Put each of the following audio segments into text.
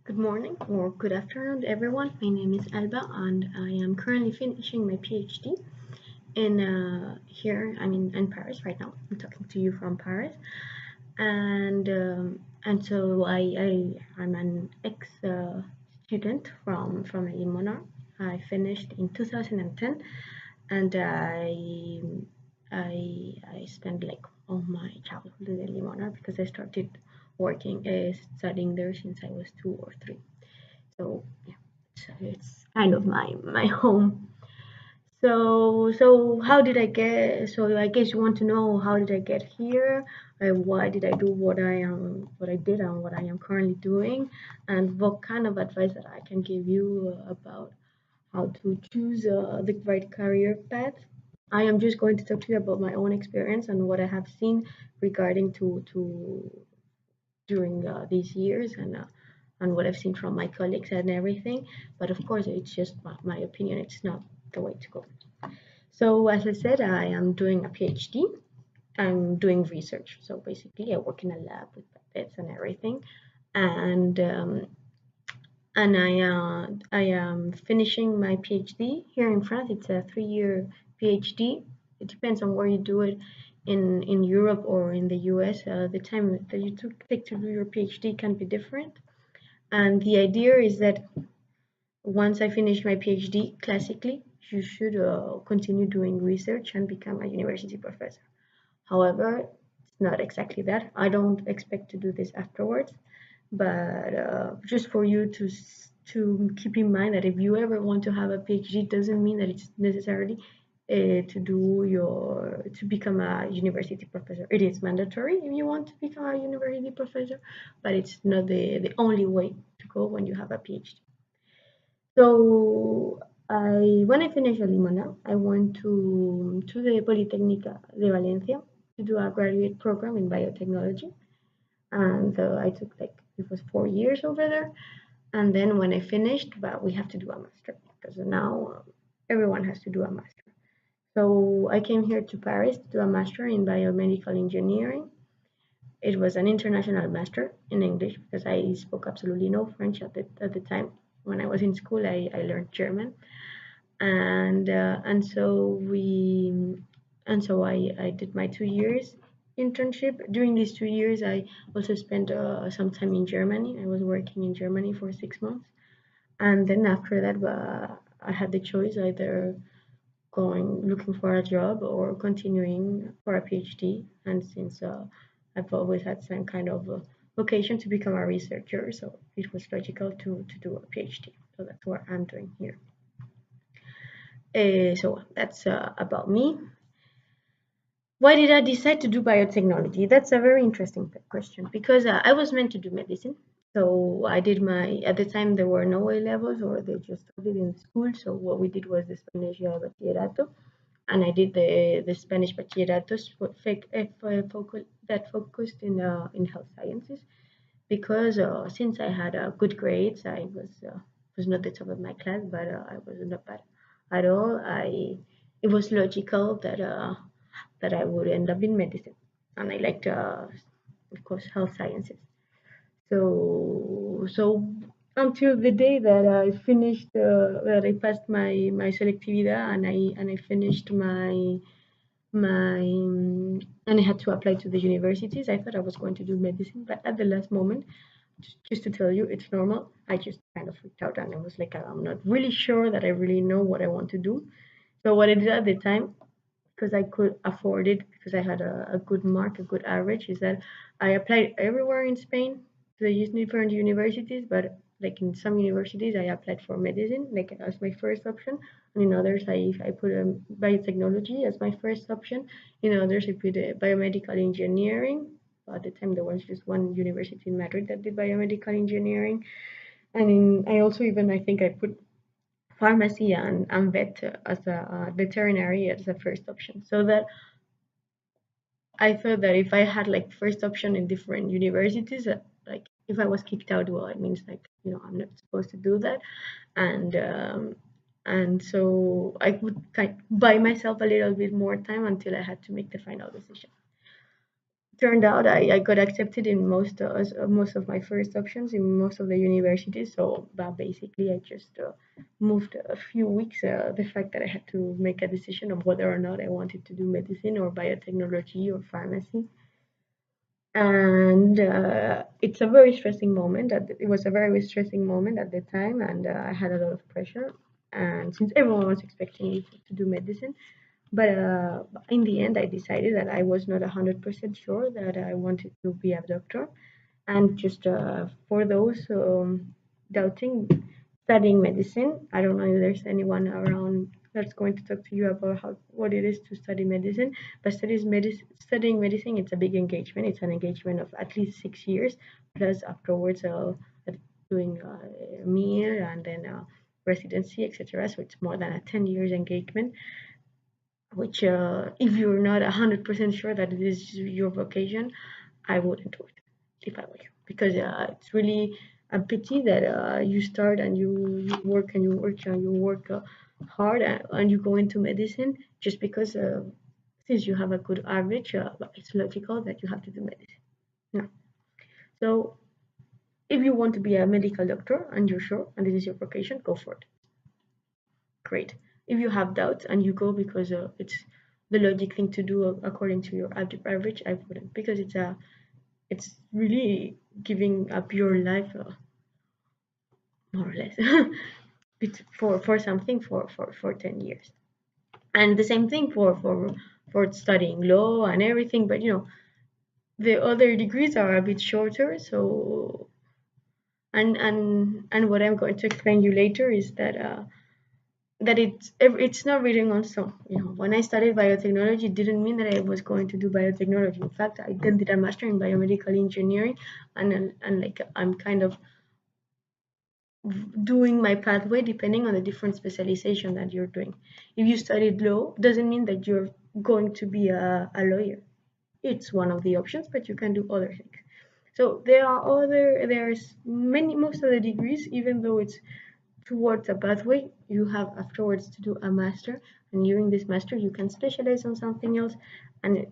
Good morning or good afternoon, everyone. My name is Alba, and I am currently finishing my PhD in in Paris right now. I'm talking to you from Paris, and so I'm an ex student from Limonar. I finished in 2010, and I spent like all my childhood in Limonar because I started working studying there since I was 2 or 3. So yeah, it's kind of my home. So how did I get? So I guess you want to know how did I get here? Why did I do what I did, and what I am currently doing, and what kind of advice that I can give you about how to choose the right career path. I am just going to talk to you about my own experience and what I have seen regarding to during these years and what I've seen from my colleagues and everything. But of course, it's just my opinion. It's not the way to go. So as I said, I am doing a PhD. I'm doing research. So basically, I work in a lab with pipettes and everything. And I am finishing my PhD here in France. It's a 3-year PhD. It depends on where you do it in Europe or in the US. The time that you take to do your PhD can be different. And the idea is that once I finish my PhD, classically, you should continue doing research and become a university professor. However, it's not exactly that. I don't expect to do this afterwards, but just for you to keep in mind that if you ever want to have a PhD, doesn't mean that it's necessarily to become a university professor. It is mandatory if you want to become a university professor, but it's not the only way to go when you have a PhD. So when I finished Limona, I went to the Politécnica de Valencia to do a graduate program in biotechnology, and I took like it was 4 years over there. And then when I finished, but we have to do a master because now everyone has to do a master. So I came here to Paris to do a master in biomedical engineering. It was an international master in English because I spoke absolutely no French at the time. When I was in school, I learned German, and so I did my 2 years internship. During these 2 years, I also spent some time in Germany. I was working in Germany for 6 months, and then after that, I had the choice either going looking for a job or continuing for a PhD. And since I've always had some kind of vocation to become a researcher, so it was logical to do a PhD. So that's what I'm doing here. So that's about me. Why did I decide to do biotechnology? That's a very interesting question because I was meant to do medicine. So I did at the time there were no A levels or they just studied in school. So what we did was the Spanish bachillerato, and I did the Spanish bachillerato that focused in health sciences because since I had good grades, I was not the top of my class, but I was not bad at all. It was logical that I would end up in medicine, and I liked of course health sciences. So until the day that I finished that I passed my selectividad and I finished my and I had to apply to the universities. I thought I was going to do medicine, but at the last moment, just to tell you, it's normal. I just kind of freaked out and I was like, I'm not really sure that I really know what I want to do. So what I did at the time, because I could afford it, because I had a good mark, a good average, is that I applied everywhere in Spain to the different universities, but like in some universities, I applied for medicine, like as my first option, and in others, I put biotechnology as my first option. In others, I put biomedical engineering. At the time, there was just one university in Madrid that did biomedical engineering, and I also even I think I put pharmacy and vet as a veterinary as a first option. So that I thought that if I had like first option in different universities, like if I was kicked out, well, it means like I'm not supposed to do that, and so I would kind of buy myself a little bit more time until I had to make the final decision. turned out I got accepted in most of my first options in most of the universities. So but basically I just moved a few weeks. The fact that I had to make a decision of whether or not I wanted to do medicine or biotechnology or pharmacy. And it's a very stressing moment. It was a very stressing moment at the time, and I had a lot of pressure. And since everyone was expecting me to do medicine, but in the end, I decided that I was not 100% sure that I wanted to be a doctor. And just for those doubting studying medicine, I don't know if there's anyone around that's going to talk to you about what it is to study medicine. But studying medicine, it's a big engagement. It's an engagement of at least 6 years, plus afterwards doing a meal and then residency, etc. So it's more than a 10 years engagement, which if you're not 100% sure that it is your vocation, I wouldn't do it if I were you, because it's really a pity that you start and you work and you work and you work hard and you go into medicine just because since you have a good average, it's logical that you have to do medicine. No. So if you want to be a medical doctor and you're sure and this is your vocation, go for it. Great. If you have doubts and you go because it's the logic thing to do according to your average, I wouldn't, because it's really giving up your life, more or less, for something for 10 years. And the same thing for studying law and everything, but the other degrees are a bit shorter. So and what I'm going to explain you later is that it's not written on stone. When I studied biotechnology, it didn't mean that I was going to do biotechnology. In fact, I then did a master in biomedical engineering, and like I'm kind of doing my pathway depending on the different specialization that you're doing. If you studied law, doesn't mean that you're going to be a lawyer. It's one of the options, but you can do other things. So there's most of the degrees, even though it's towards a pathway, you have afterwards to do a master, and during this master you can specialize on something else, and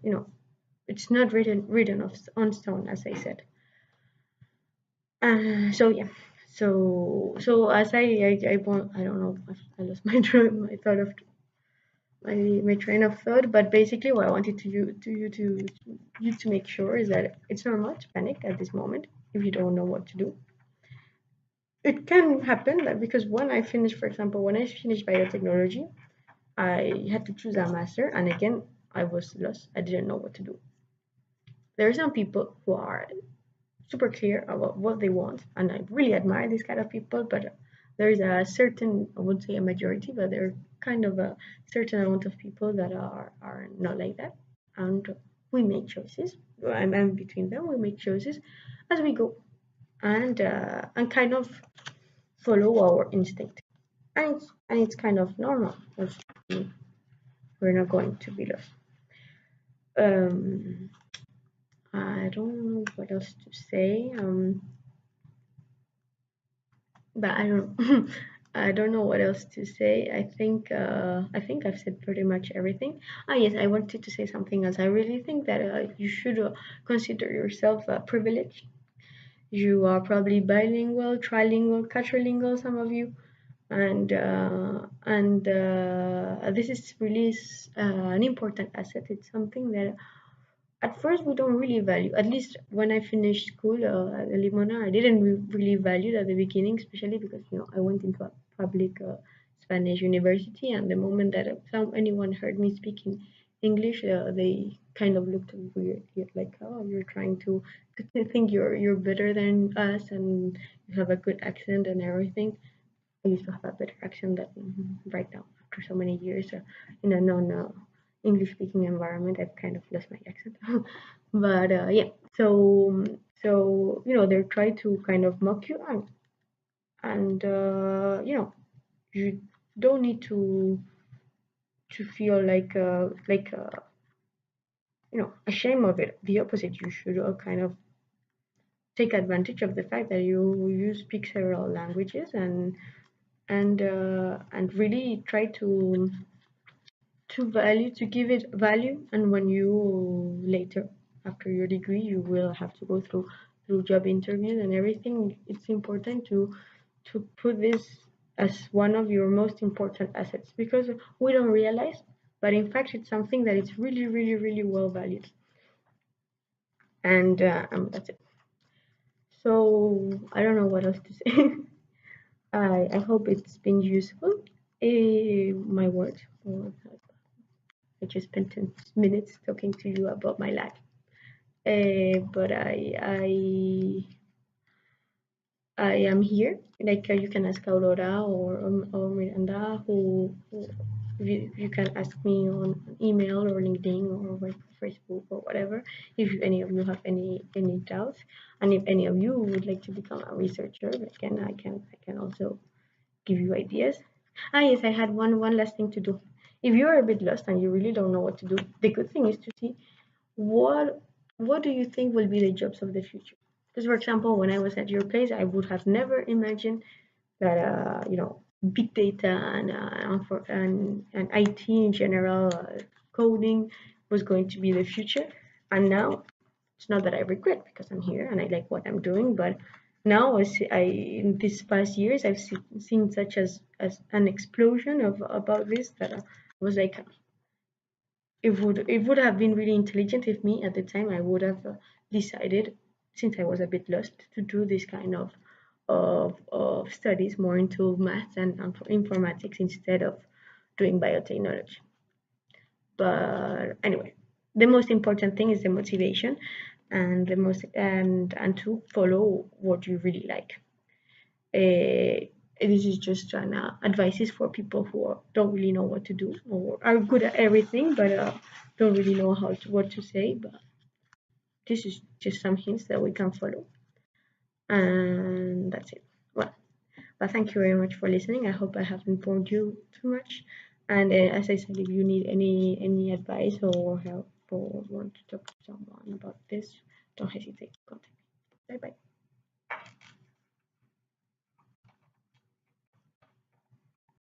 it's not written on stone, as I said. So yeah, so as I don't know, I lost my thought of my train of thought, but basically what I wanted you to make sure is that it's normal to panic at this moment if you don't know what to do. It can happen that because for example, when I finished biotechnology, I had to choose a master, and again, I was lost. I didn't know what to do. There are some people who are super clear about what they want, and I really admire these kind of people. But there's a certain, I would say a majority, but there are kind of a certain amount of people that are not like that, and we make choices. I'm between them. We make choices as we go, and kind of follow our instinct, and it's kind of normal. We're not going to be lost. Um, I don't know what else to say. But I don't I don't know what else to say. I think I've said pretty much everything. Ah yes, I wanted to say something else. I really think that you should consider yourself privileged. You are probably bilingual, trilingual, quadrilingual, some of you, and this is really an important asset. It's something that at first we don't really value. At least when I finished school at Limonar, I didn't really value it at the beginning, especially because I went into a public Spanish university, and the moment that anyone heard me speaking English, they kind of looked weird, like, oh, you're trying to think you're better than us, and you have a good accent and everything. I used to have a better accent than right now after so many years in a non English speaking environment. I've kind of lost my accent. But yeah, so they're trying to kind of mock you, and you don't need to feel like ashamed of it. The opposite, you should kind of take advantage of the fact that you speak several languages, and really try to give it value, and when you later after your degree, you will have to go through job interviews and everything. It's important to put this as one of your most important assets because we don't realize, but in fact, it's something that it's really, really, really well valued. And that's it. So I don't know what else to say. I hope it's been useful. My word. I just spent 10 minutes talking to you about my life. But I am here. Like you can ask Aurora or Miranda, who you can ask me on email or LinkedIn or Facebook or whatever. If any of you have any doubts, and if any of you would like to become a researcher, I can also give you ideas. Ah, yes, I had one last thing to do. If you're a bit lost and you really don't know what to do, the good thing is to see what what do you think will be the jobs of the future. Because, for example, when I was at your place, I would have never imagined that big data and IT in general, coding was going to be the future. And now it's not that I regret because I'm here and I like what I'm doing, but now in these past years I've seen such as an explosion of about this that I was like, it would have been really intelligent if me at the time I would have decided, since I was a bit lost, to do this kind of studies more into math and informatics instead of doing biotechnology. But anyway, the most important thing is the motivation and to follow what you really like. This is just an advices for people who don't really know what to do or are good at everything but don't really know what to say. But this is just some hints that we can follow, and that's it. Well, but thank you very much for listening. I hope I haven't informed you too much. And as I said, if you need any advice or help or want to talk to someone about this,